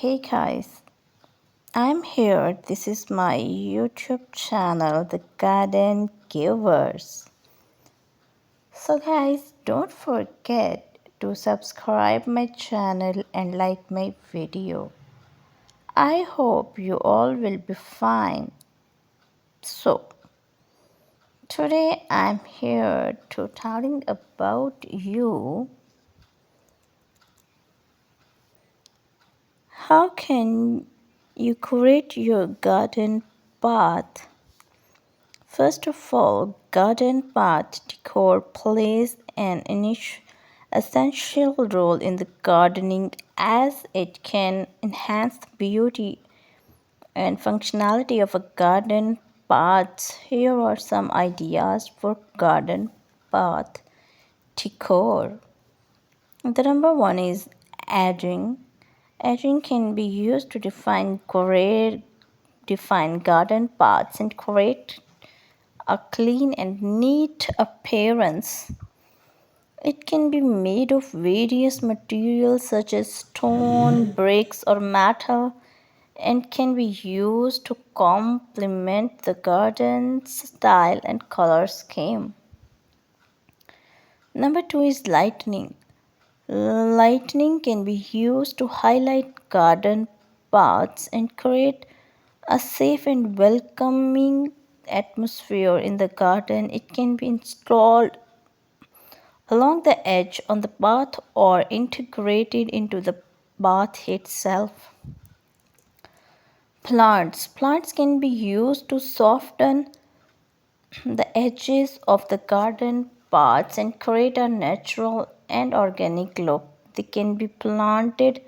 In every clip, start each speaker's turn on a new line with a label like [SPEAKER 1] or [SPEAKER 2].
[SPEAKER 1] Hey guys, I'm here. This is my YouTube channel, The Garden Givers. So guys, don't forget to subscribe my channel and like my video. I hope you all will be fine. So, today I'm here to telling about you how can you create your garden path. First of all, garden path decor plays an essential role in the gardening as it can enhance the beauty and functionality of a garden path. Here are some ideas for garden path decor. The number one is edging. Edging can be used to define garden paths and create a clean and neat appearance. It can be made of various materials such as stone, bricks, or metal and can be used to complement the garden's style and color scheme. Number two is lighting. Lighting can be used to highlight garden paths and create a safe and welcoming atmosphere in the garden. It can be installed along the edge on the path or integrated into the path itself. Plants can be used to soften the edges of the garden paths and create a natural and organic look. They can be planted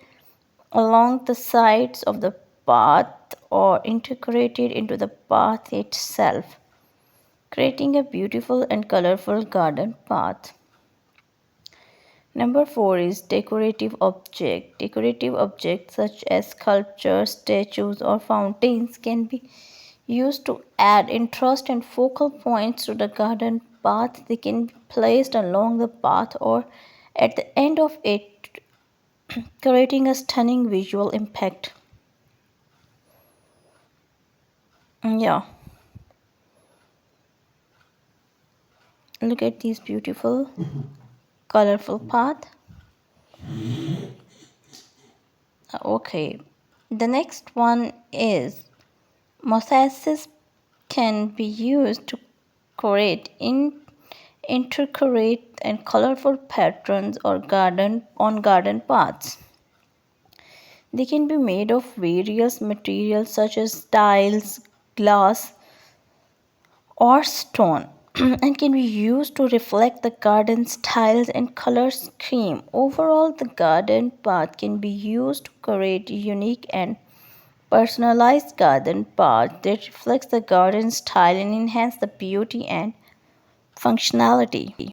[SPEAKER 1] along the sides of the path or integrated into the path itself, creating a beautiful and colorful garden path. Number four is decorative object. Decorative objects such as sculptures, statues, or fountains can be used to add interest and focal points to the garden path. They can be placed along the path or at the end of it, creating a stunning visual impact. Yeah, look at this beautiful, colorful path. Okay, the next one is mosaics can be used to create intricate and colorful patterns or garden paths. They can be made of various materials such as tiles, glass, or stone and can be used to reflect the garden styles and color scheme. Overall, the garden path can be used to create unique and personalized garden path that reflects the garden style and enhance the beauty and functionality.